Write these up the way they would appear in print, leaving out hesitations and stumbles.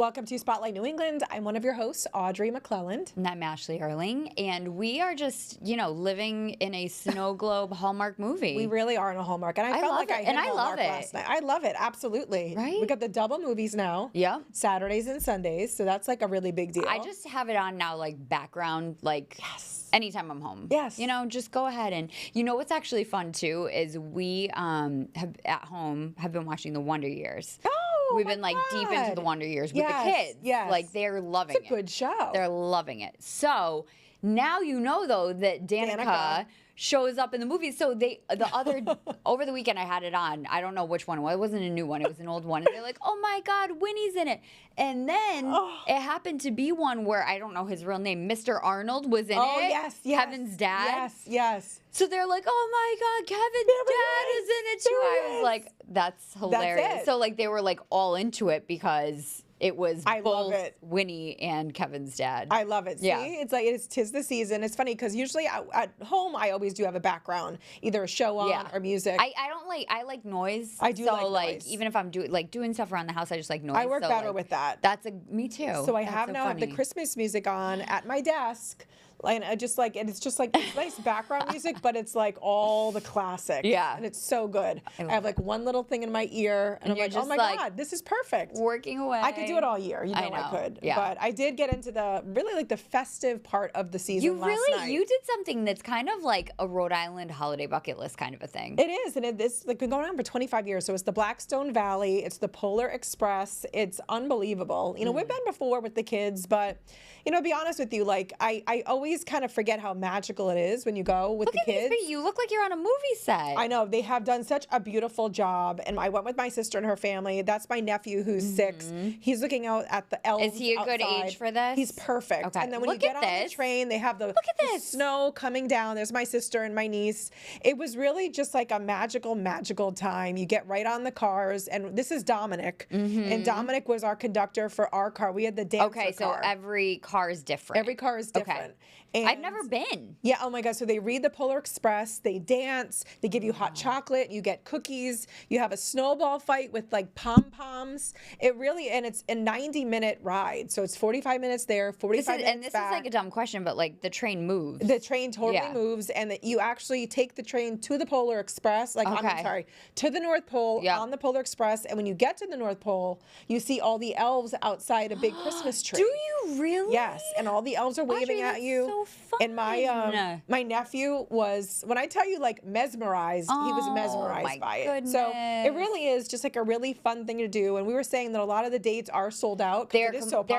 Welcome to Spotlight New England. I'm one of your hosts, Audrey McClelland. And I'm Ashley Erling, and we are just, living in a snow globe Hallmark movie. We really are in a Hallmark, and I felt like I hit Hallmark last night. I love it, absolutely. Right? We got the double movies now. Yeah. Saturdays and Sundays, so that's like a really big deal. I just have it on now, like background, like anytime I'm home. Yes. Just go ahead and what's actually fun too is we have at home have been watching the Wonder Years. Oh. We've been like deep into the Wonder Years with the kids. Yes. Like they're loving it. It's a good show. They're loving it. So now though that Danica shows up in the movie. So over the weekend I had it on. I don't know which one. Well, it wasn't a new one. It was an old one. And they're like, oh my God, Winnie's in it. And then it happened to be one where I don't know his real name. Mr. Arnold was in it. Oh, yes. Kevin's dad. Yes. So they're like, oh my God, Kevin's dad is in it too. I was like, that's hilarious. That's it. So like they were like all into it because it was both love it. Winnie and Kevin's dad. I love it. See, Yeah. it's like tis the season. It's funny because usually at home I always do have a background, either a show on or music. I like noise. I do like noise. Even if I'm doing stuff around the house, I just like noise. I work better with that. Me too. So I have the Christmas music on at my desk. And it's just like it's nice background music, but it's like all the classics. Yeah. And it's so good. I have like one little thing in my ear, and I'm like, oh my God, this is perfect. Working away. I could do it all year. I could. Yeah. But I did get into the festive part of the season last night. You did something that's kind of like a Rhode Island holiday bucket list kind of a thing. It is, and it's like been going on for 25 years. So it's the Blackstone Valley, it's the Polar Express. It's unbelievable. We've been before with the kids, but to be honest with you, like I always kind of forget how magical it is when you go with the kids. You look like you're on a movie set. I know. They have done such a beautiful job. And I went with my sister and her family. That's my nephew who's 6. He's looking out at the elves. Is he a good age for this? He's perfect. Okay. And then when you get on the train, they have the snow coming down. There's my sister and my niece. It was really just like a magical time. You get right on the cars. And this is Dominic. And Dominic was our conductor for our car. We had the dancer car. Okay, so every car is different. Every car is different. Okay. And I've never been. Yeah, oh my God. So they read the Polar Express, they dance, they give you hot chocolate, you get cookies, you have a snowball fight with like pom-poms. And it's a 90-minute ride. So it's 45 minutes there, 45 minutes And this back. is like a dumb question, but like the train moves. The train totally moves, and that you actually take the train to the Polar Express, to the North Pole on the Polar Express. And when you get to the North Pole, you see all the elves outside a big Christmas tree. Do you really? Yes, and all the elves are waving at you. So fun. And my nephew was, when I tell you, like mesmerized, he was mesmerized by it. So it really is just like a really fun thing to do. And we were saying that a lot of the dates are sold out. They're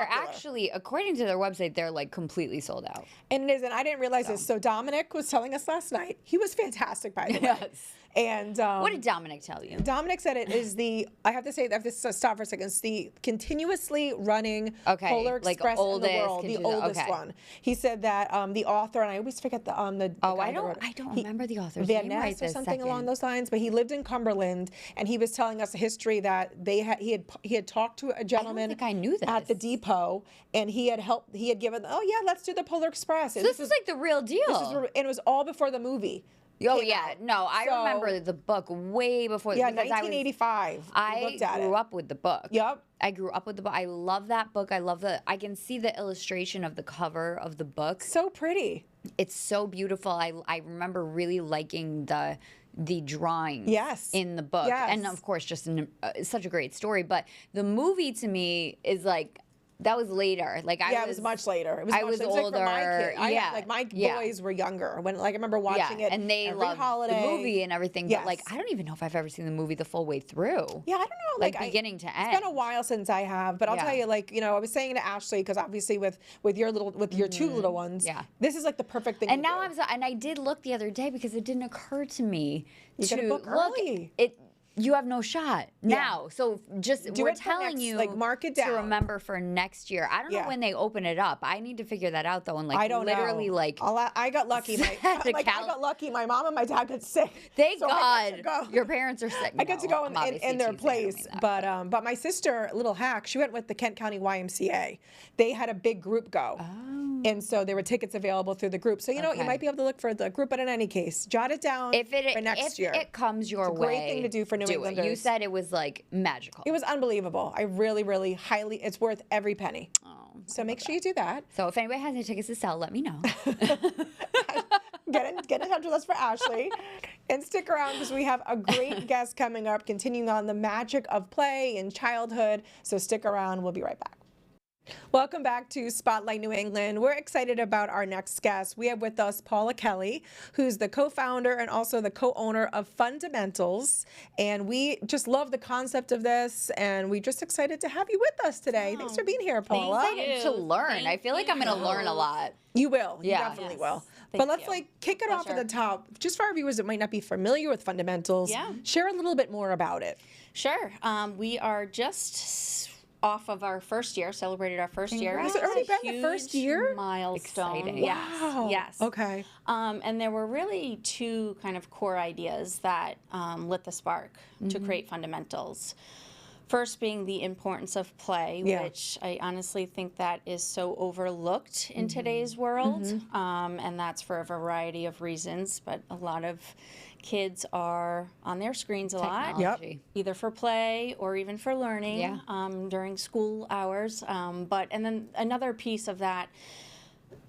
actually, according to their website, they're like completely sold out. And it is, and I didn't realize this. So Dominic was telling us last night. He was fantastic, by the way. And what did Dominic tell you? Dominic said it is I have to stop for a second. It's the continuously running Polar Express in the world, the oldest one. He said that the author, and I always forget the I don't remember the author's name right or something along those lines, but he lived in Cumberland, and he was telling us a history that he had talked to a gentleman I don't think I knew this. at the depot, and he had given, let's do the Polar Express. So this is like the real deal. And it was all before the movie. Oh yeah, no, I remember the book way before. Yeah, 1985. I grew up with the book. Yep. I grew up with the book. I love that book. I can see the illustration of the cover of the book. So pretty. It's so beautiful. I remember really liking the drawings in the book. Yes. And of course, just such a great story. But the movie to me is like, that was later. Like it was much later. It was I was older. Like my boys were younger when I remember watching it. And they every loved holiday. the movie and everything. But like I don't even know if I've ever seen the movie the full way through. Yeah, I don't know. Like beginning to end. It's been a while since I have, but I'll tell you, I was saying to Ashley, because obviously with your two little ones, this is like the perfect thing. And I did look the other day because it didn't occur to me to book early. You have no shot now. So we're telling you, like, mark it down to remember for next year. I don't know when they open it up. I need to figure that out though. And like I don't literally know. like I got lucky. I got lucky. My mom and my dad got sick. Thank God your parents are sick. I get to go in their place. But my sister, little hack, she went with the Kent County YMCA. They had a big group go. Oh. And so there were tickets available through the group. So, you know, you might be able to look for the group, but in any case, jot it down for next year. If it comes your way, great thing to do for New Englanders. You said it was like magical. It was unbelievable. I really, really it's worth every penny. Oh, so make sure you do that. So if anybody has any tickets to sell, let me know. Get in touch with us for Ashley. And stick around because we have a great guest coming up, continuing on the magic of play in childhood. So stick around. We'll be right back. Welcome back to Spotlight New England. We're excited about our next guest. We have with us Paula Kelly, who's the co-founder and also the co-owner of Fundamentals. And we just love the concept of this, and we're just excited to have you with us today. Thanks for being here, Paula. I'm excited to learn. I feel like I'm going to learn a lot. You will. You Yeah. definitely will. Thank But let's you. kick it off at the top. Just for our viewers that might not be familiar with Fundamentals, share a little bit more about it. Sure. We are just off of our first year, celebrated our first year. Has it already been the first year? Milestone. Exciting. Yes. Wow. Yes. Okay. And there were really two kind of core ideas that lit the spark to create Fundamentals. First being the importance of play, which I honestly think that is so overlooked in today's world. And that's for a variety of reasons, but a lot of kids are on their screens a lot, either for play or even for learning during school hours. And then another piece of that,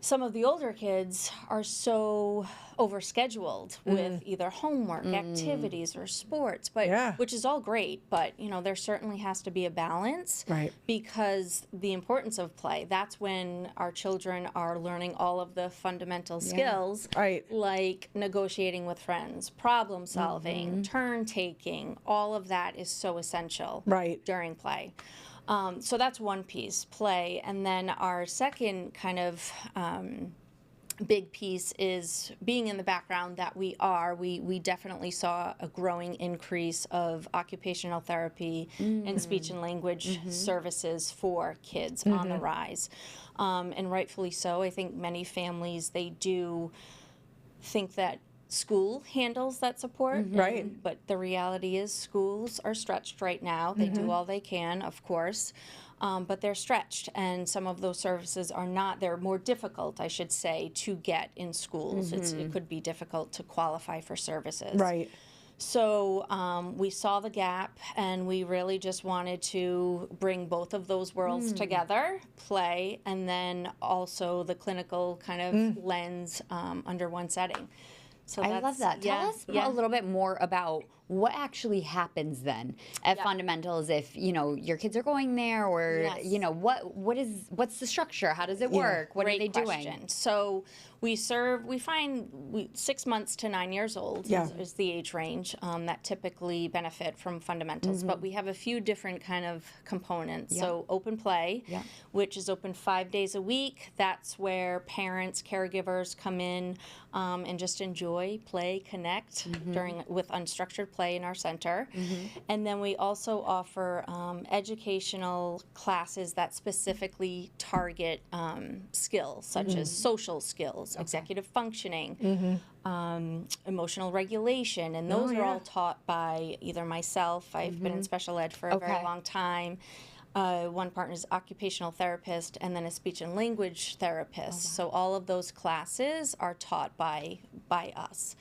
some of the older kids are so overscheduled with either homework, activities, or sports, but which is all great. But you know, there certainly has to be a balance, because the importance of play. That's when our children are learning all of the fundamental skills, like negotiating with friends, problem solving, turn taking. All of that is so essential during play. So that's one piece, play. And then our second kind of big piece is being in the background that we are. We definitely saw a growing increase of occupational therapy and speech and language services for kids on the rise. And rightfully so. I think many families, they do think that school handles that support, but the reality is schools are stretched right now. They do all they can, of course, but they're stretched, and some of those services are not. They're more difficult, I should say, to get in schools. It could be difficult to qualify for services. So we saw the gap, and we really just wanted to bring both of those worlds together, play, and then also the clinical kind of lens under one setting. So I love that. Tell us a little bit more about what actually happens then at Fundamentals if, you know, your kids are going there, or, you know, what's the structure? How does it work? What are they doing? So we find 6 months to 9 years old is the age range that typically benefit from Fundamentals. But we have a few different kind of components. So open play, which is open 5 days a week. That's where parents, caregivers come in and just enjoy, play, connect with unstructured play in our center. And then we also offer educational classes that specifically target skills such as social skills, executive functioning, emotional regulation, and those are all taught by either myself. I've been in special ed for a very long time. One partner is occupational therapist, and then a speech and language therapist. So all of those classes are taught by us.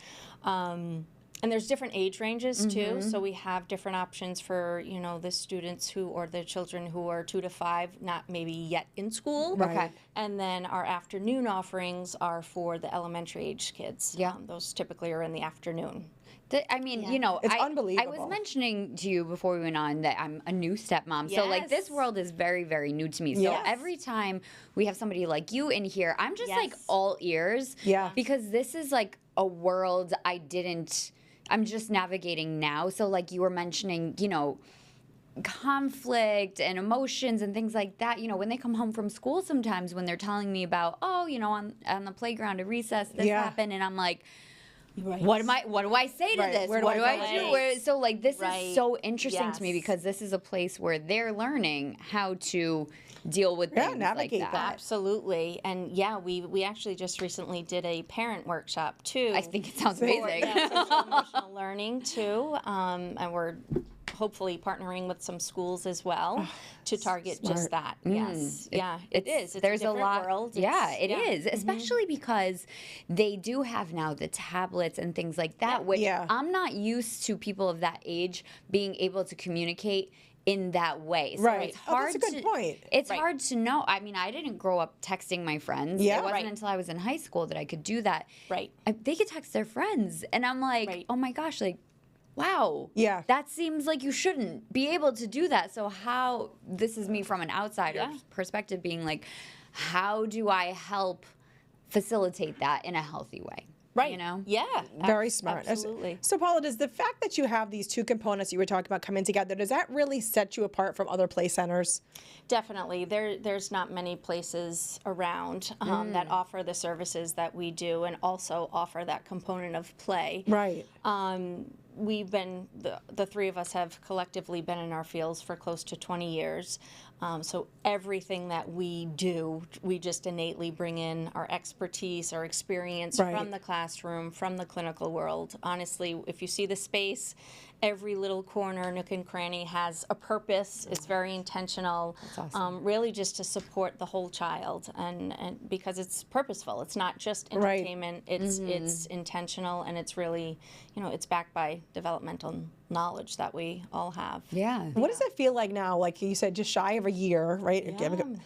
And there's different age ranges too, so we have different options for, you know, the students or the children who are 2 to 5, not maybe yet in school. And then our afternoon offerings are for the elementary age kids. Those typically are in the afternoon. I mean, you know, it's unbelievable. I was mentioning to you before we went on that I'm a new stepmom. So, like, this world is very, very new to me. So every time we have somebody like you in here, I'm just, like, all ears. Because this is, like, a world I'm just navigating now. So, like, you were mentioning, you know, conflict and emotions and things like that. You know, when they come home from school sometimes, when they're telling me about, oh, you know, on the playground at recess, this happened. And I'm like, what do I say to this? What do I do? So, like, this is so interesting to me, because this is a place where they're learning how to deal with things navigate like that. Absolutely. And we actually just recently did a parent workshop too. I think it sounds amazing. Social emotional learning too. And we're hopefully partnering with some schools as well to target just that. Yes, it is. It's there's a different lot. world. Yeah, it is, especially because they do have now the tablets and things like that, which I'm not used to people of that age being able to communicate in that way. So Right. it's hard that's a good point. It's hard to know. I mean, I didn't grow up texting my friends. Yeah. It wasn't until I was in high school that I could do that. Right. They could text their friends. And I'm like, oh my gosh, like, wow. Yeah. That seems like you shouldn't be able to do that. So how, this is me from an outsider perspective being like, how do I help facilitate that in a healthy way? Right. You know? Yeah. Very smart. Absolutely. So Paula, does the fact that you have these two components you were talking about coming together, does that really set you apart from other play centers? Definitely. There's not many places around that offer the services that we do and also offer that component of play. Right. We've been, the three of us have collectively been in our fields for close to 20 years. So everything that we do, we just innately bring in our expertise, our experience from the classroom, from the clinical world. Honestly, if you see the space, every little corner, nook and cranny has a purpose. It's very intentional. That's awesome. Really just to support the whole child and because it's purposeful. It's not just entertainment. It's intentional, and it's really, it's backed by developmental knowledge that we all have. Yeah. What does it feel like now? Like you said, just shy of a year, right?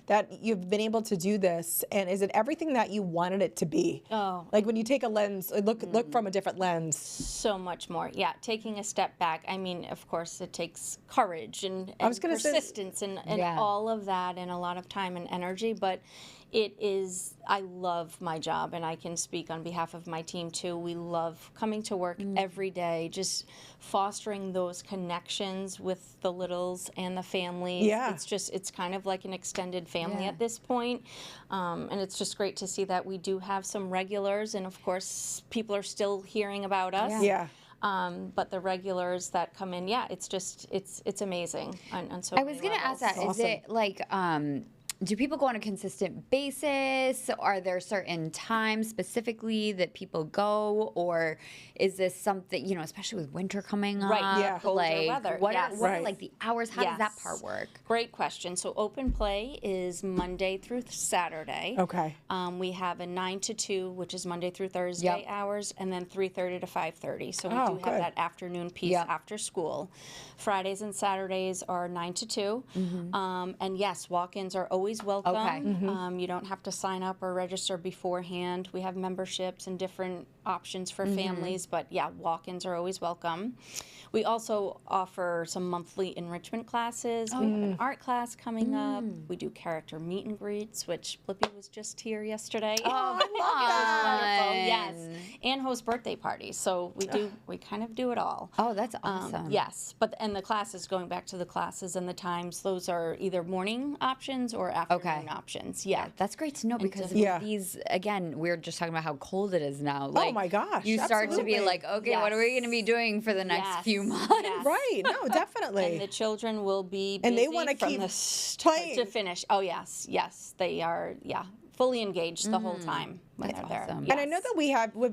That you've been able to do this, and is it everything that you wanted it to be? Oh. Like when you take a lens, look from a different lens. So much more. Yeah, taking a step back. I mean, of course, it takes courage and persistence and all of that, and a lot of time and energy, but I love my job, and I can speak on behalf of my team too. We love coming to work every day, just fostering those connections with the littles and the families. Yeah. It's kind of like an extended family at this point. And it's just great to see that we do have some regulars, and of course, people are still hearing about us. Yeah. But the regulars that come in, it's amazing. On so I was going to ask that. Is it like, do people go on a consistent basis? Are there certain times specifically that people go, or is this something, especially with winter coming up? Right, yeah. Colder Like, weather, what yes. are like the hours? How does that Yes. part work? Great question. So open play is Monday through Saturday. Okay. We have a 9 to 2, which is Monday through Thursday hours, and then 3:30 to 5:30. So we do have good. that afternoon piece after school. Fridays and Saturdays are 9 to 2. And yes, walk-ins are always welcome. Okay. You don't have to sign up or register beforehand. We have memberships and different options for families, but yeah, walk-ins are always welcome. We also offer some monthly enrichment classes. We have an art class coming up. We do character meet and greets, which Blippi was just here yesterday. Oh, Wonderful. Yes, and host birthday parties. So we kind of do it all. Oh, that's awesome. Yes, and the classes, going back to the classes and the times, those are either morning options or afternoon options. Yeah. That's great to know, because these, again, we were just talking about how cold it is now. Oh my gosh, You start to be absolutely. like, okay, what are we going to be doing for the next few months? Yes. Right. No, definitely. And the children will be busy And they wanna from keep the start playing. to finish. Oh yes, they are. Yeah, fully engaged the whole time when That's they're awesome. there. And I know that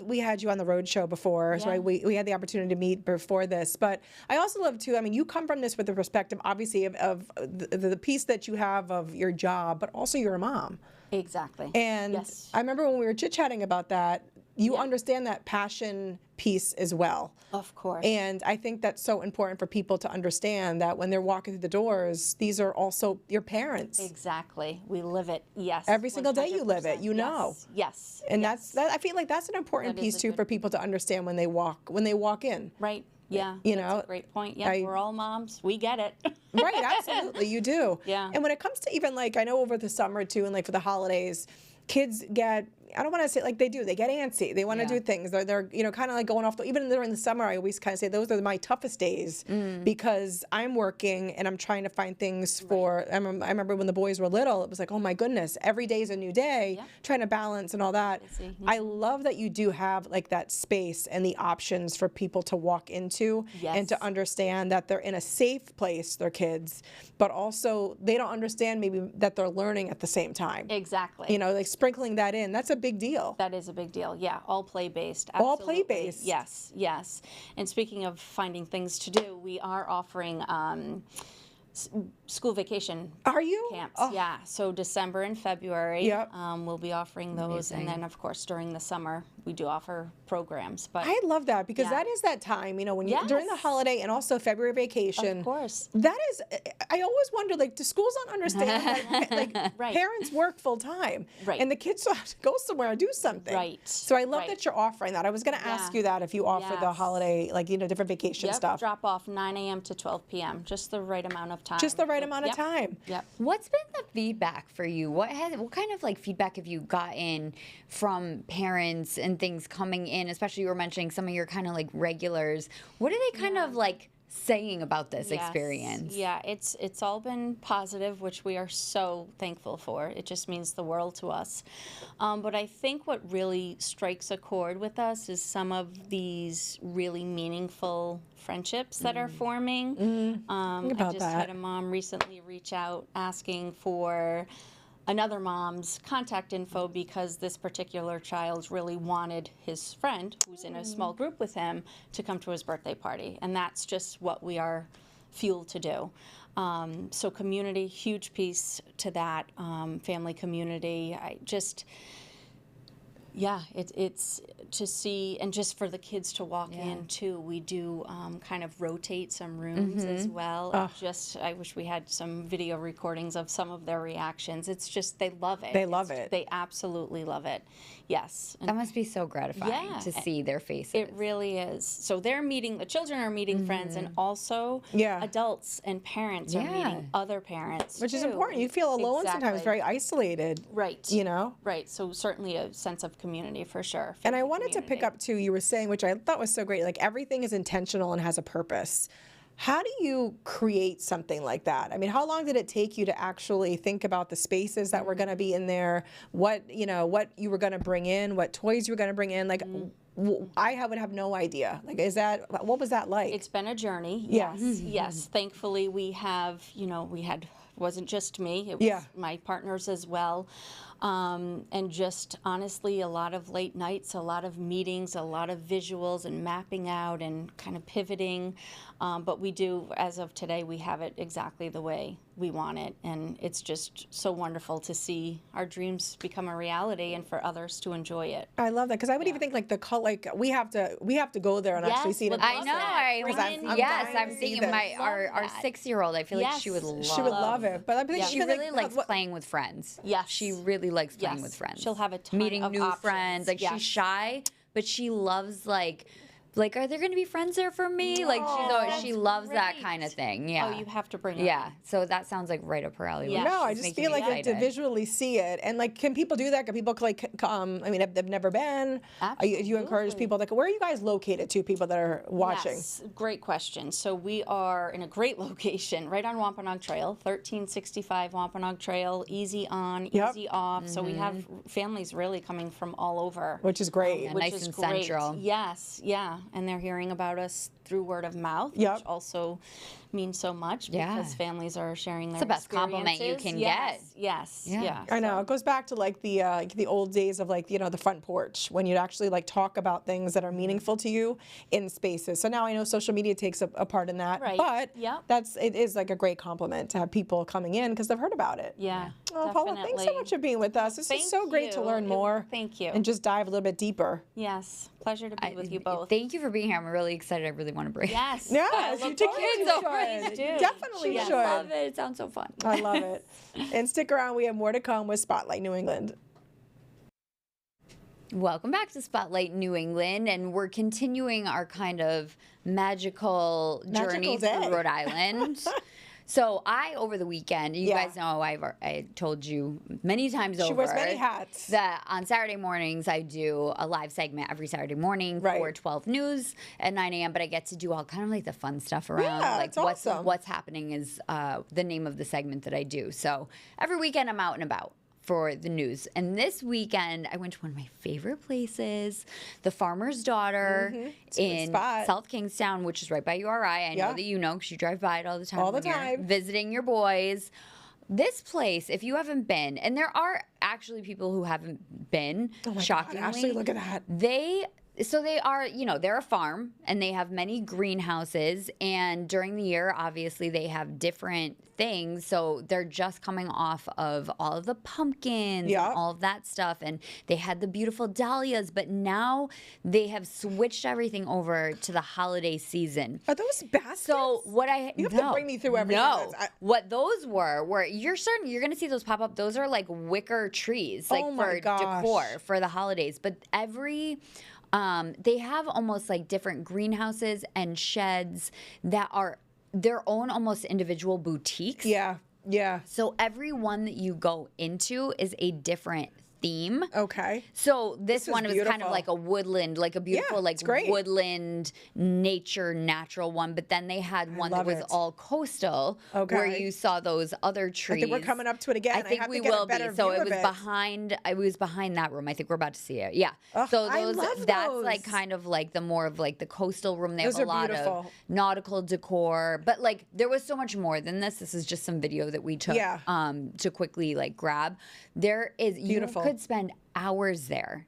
we had you on the road show before, so we had the opportunity to meet before this. But I also love too. I mean, you come from this with the perspective, obviously, of the piece that you have of your job, but also you're a mom. Exactly. And I remember when we were chit-chatting about that, you understand that passion piece as well. Of course. And I think that's so important for people to understand that when they're walking through the doors, these are also your parents. Exactly. We live it. Yes. Every single day you live it, 100%. you know. Yes. And that I feel like that's an important piece too for people to understand when they walk in. Right. Yeah. You that's know, a great point. Yeah. We're all moms. We get it. Right, absolutely, you do. Yeah. And when it comes to even like, I know over the summer too, and like for the holidays, kids get, I don't want to say like they do, they get antsy. They want to do things. They're kind of like going off, even during the summer, I always kind of say those are my toughest days because I'm working and I'm trying to find things for, I remember when the boys were little, it was like, oh my goodness, every day is a new day, trying to balance and all that. I love that you do have like that space and the options for people to walk into and to understand that they're in a safe place, their kids, but also they don't understand maybe that they're learning at the same time. Exactly. You know, like sprinkling that in, that's a big deal. That is a big deal. Yeah, all play-based. All Absolutely. play-based. Yes, yes. And speaking of finding things to do, we are offering school vacation Are you? camps. Oh. Yeah, so December and February, Yep. we'll be offering those, Amazing. and then of course during the summer we do offer programs. But I love that because Yeah. that is that time, you know, when you during the Yes. holiday and also February vacation. of course, That is, I always wonder, like, do schools not understand that, like, Right. parents work full time, Right. and the kids still have to go somewhere and do something. Right. So I love Right. that you're offering that. I was going to ask Yeah. you that if you offer the Yes. holiday, like, you know, different vacation yep, stuff. drop off 9 a.m. to 12 p.m. Just the right amount of time. Just the right amount of Yep. time. Yep. What's been the feedback for you? What kind of like feedback have you gotten from parents and things coming in? Especially you were mentioning some of your kind of like regulars. What are they kind of like saying about this Yes. experience? Yeah, it's all been positive, which we are so thankful for. It just means the world to us. But I think what really strikes a chord with us is some of these really meaningful friendships that are forming. Think I about just that. had a mom recently reach out asking for another mom's contact info because this particular child really wanted his friend, who's in a small group with him, to come to his birthday party. And that's just what we are fueled to do. So community, huge piece to that, family community. It's to see, and just for the kids to walk in too. We do kind of rotate some rooms as well. I wish we had some video recordings of some of their reactions. It's just they love it. They love it. They absolutely love it. Yes. And That must be so gratifying Yeah. to see their faces. it really is. So the children are meeting friends, and also Yeah. adults and parents are Yeah. meeting other parents, Which is too. important. You feel alone sometimes, Exactly. very isolated. Right. You know? Right. So certainly a sense of community for sure. And I family wanted to pick community. up too, you were saying, which I thought was so great, like everything is intentional and has a purpose. How do you create something like that? I mean, how long did it take you to actually think about the spaces that were going to be in there, what you were going to bring in, what toys you were going to bring in? Like, I would have no idea. Like, what was that like? It's been a journey. Yeah. Yes. Yes. Thankfully, wasn't just me. It was Yeah. my partners as well. And just honestly, a lot of late nights, a lot of meetings, a lot of visuals and mapping out and kind of pivoting. But we do, as of today, we have it exactly the way we want it. And it's just so wonderful to see our dreams become a reality and for others to enjoy it. I love that because I would even think like the color, like we have to go there and actually Yes, see it. would in I love know. person. that. I Bring was, in- yes, dying I'm to see thinking this. our Love that. 6-year-old. I feel like Yes. she would love. She would love it, but I think Yeah. She because, really like, likes what- playing with friends. Yes. She really likes playing Yes. with friends. She'll have a ton meeting of new options. friends. Like Yes. she's shy, but she loves like, are there going to be friends there for me? Like she that's loves that great. kind of thing. Yeah. Oh, you have to bring it. Yeah. So that sounds like right up her alley. Yeah. No, I She's just making feel me like you have to excited. visually see it, and like, can people do that? Can people like, I mean, they've never been. Do you encourage Absolutely. people? Like, where are you guys located? To people that are watching. Yes, great question. So we are in a great location, right on Wampanoag Trail, 1365 Wampanoag Trail, easy on, Yep. easy off. So we have families really coming from all over. Which is great. Yeah, which nice is and great. central. Yes, yeah, and they're hearing about us through word of mouth, Yep. which also means so much Yeah. because families are sharing their the best compliment you experiences. can Yes, get. Yes, Yeah. yeah. I know it goes back to like the old days of like the front porch when you'd actually like talk about things that are meaningful to you in spaces. So now I know social media takes a part in that, Right. but Yep. it is like a great compliment to have people coming in because they've heard about it. Yeah. Oh, Paula, thanks so definitely. much for being with us. This is Thank so great to you. learn more. Thank you. And just dive a little bit deeper. Yes, pleasure to be with you both. Thank you for being here. I'm really excited. I really want to bring. Yes. Yes, I you look take forward kids to over. it. Please do. Definitely Yes. should. I love it. It sounds so fun. I love it. And stick around. We have more to come with Spotlight New England. Welcome back to Spotlight New England, and we're continuing our kind of magical journey day. through Rhode Island. So over the weekend, you Yeah. guys know I told you many times over. She wears many hats. That on Saturday mornings I do a live segment every Saturday morning Right. for 12 News at 9 a.m. But I get to do all kind of like the fun stuff around. Yeah, like it's awesome. what's happening is the name of the segment that I do. So every weekend I'm out and about for the news. And this weekend, I went to one of my favorite places, the Farmer's Daughter It's a good in spot. South Kingstown, which is right by URI. I know Yeah. that you know because you drive by it all the time. All the when you're time. visiting your boys. this place, if you haven't been, and there are actually people who haven't been, Oh my shockingly. God, Ashley, look at that. They are, they're a farm and they have many greenhouses, and during the year, obviously, they have different things. So they're just coming off of all of the pumpkins and all of that stuff, and they had the beautiful dahlias, but now they have switched everything over to the holiday season. Are those baskets? So what You have to bring me through everything. No, what those were you're going to see those pop up. Those are like wicker trees, like for decor for the holidays. But they have almost like different greenhouses and sheds that are their own almost individual boutiques. Yeah, yeah. So every one that you go into is a different theme. Okay. So this one was kind of like a woodland, like a beautiful woodland nature natural one. But then they had one that was all coastal, where you saw those other trees. I think we're coming up to it again. I think we will be. So it was behind. It was behind that room. I think we're about to see it. Yeah. So that's like kind of like the more of like the coastal room. They have a lot of nautical decor, but like there was so much more than this. This is just some video that we took to quickly like grab. There is beautiful. You could spend hours there,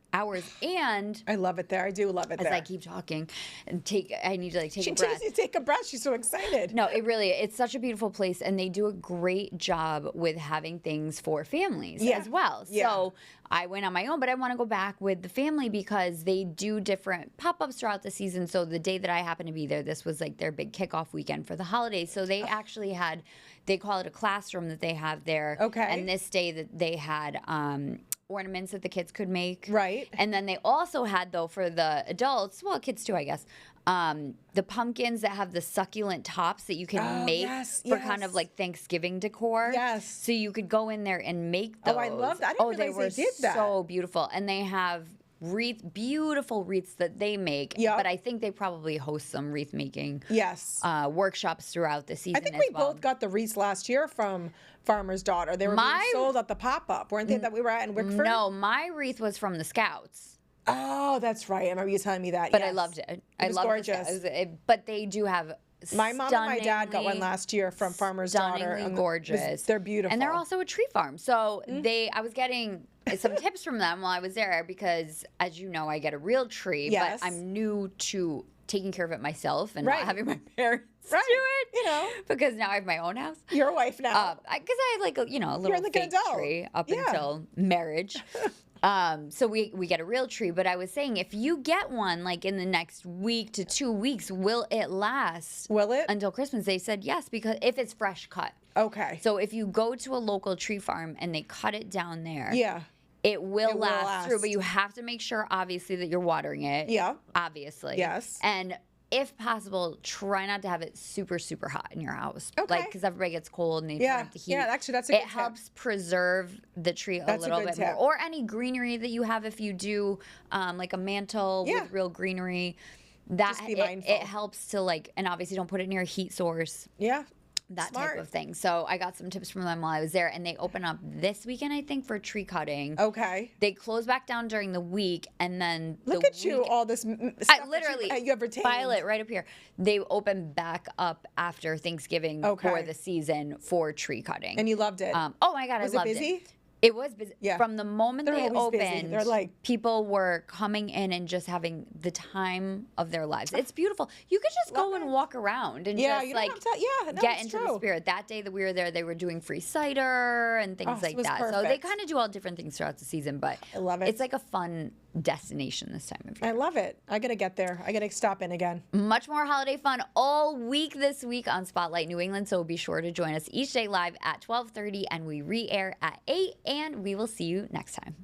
and I love it there. I do love it there. As I keep talking, and I need to like take a breath. She needs to take a breath. She's so excited. No, it's such a beautiful place, and they do a great job with having things for families as well. So I went on my own, but I want to go back with the family because they do different pop-ups throughout the season. So the day that I happened to be there, this was like their big kickoff weekend for the holidays. So they actually had, they call it a classroom that they have there. Okay. And this day that they had ornaments that the kids could make. Right. And then they also had, though, for the adults, well, kids too, I guess, the pumpkins that have the succulent tops that you can make for kind of like Thanksgiving decor. Yes. So you could go in there and make those. Oh, I love that. I didn't realize they did that. So beautiful. And they have beautiful wreaths that they make. Yep. But I think they probably host some wreath making workshops throughout the season. I think we both got the wreaths last year from Farmer's Daughter. They were being sold at the pop-up, weren't they, that we were at in Wickford? No, my wreath was from the Scouts. Oh, that's right. I remember you telling me that. But I loved it. It was gorgeous. But they do have my mom and my dad got one last year from Farmer's Daughter. Stunningly gorgeous. They're beautiful. And they're also a tree farm. So I was getting some tips from them while I was there because, as you know, I get a real tree, but I'm new to taking care of it myself and not having my parents do it. Because now I have my own house. You're a wife now. Because I have like a little fake tree up until marriage. So we get a real tree, but I was saying if you get one like in the next week to 2 weeks, will it last? Will it? Until Christmas? They said yes, because if it's fresh cut. Okay. So if you go to a local tree farm and they cut it down there. Yeah. It will last through, but you have to make sure, obviously, that you're watering it. Yeah. Obviously. Yes. And if possible, try not to have it super, super hot in your house. Okay. Like, because everybody gets cold and they turn up the heat. Yeah, actually, that's a good tip. It helps preserve the tree a little bit more. Or any greenery that you have if you do, like a mantle with real greenery. That Just be mindful. It helps to, like, and obviously don't put it near a heat source. Yeah. That type of thing. So I got some tips from them while I was there, and they open up this weekend, I think, for tree cutting. Okay. They close back down during the week, and then look at you, all this stuff literally you have retained. Violet right up here. They open back up after Thanksgiving for the season for tree cutting, and you loved it. Oh my God, I loved it. Was it busy? It was busy. Yeah. From the moment they opened, they're like, people were coming in and just having the time of their lives. It's beautiful. You could just go and walk around and just like get into the spirit. That day that we were there, they were doing free cider and things like that. Perfect. So they kind of do all different things throughout the season, but I love it. It's like a fun destination this time of year. I love it. I got to get there. I got to stop in again. Much more holiday fun all week this week on Spotlight New England, so be sure to join us each day live at 12:30, and we re-air at 8, and we will see you next time.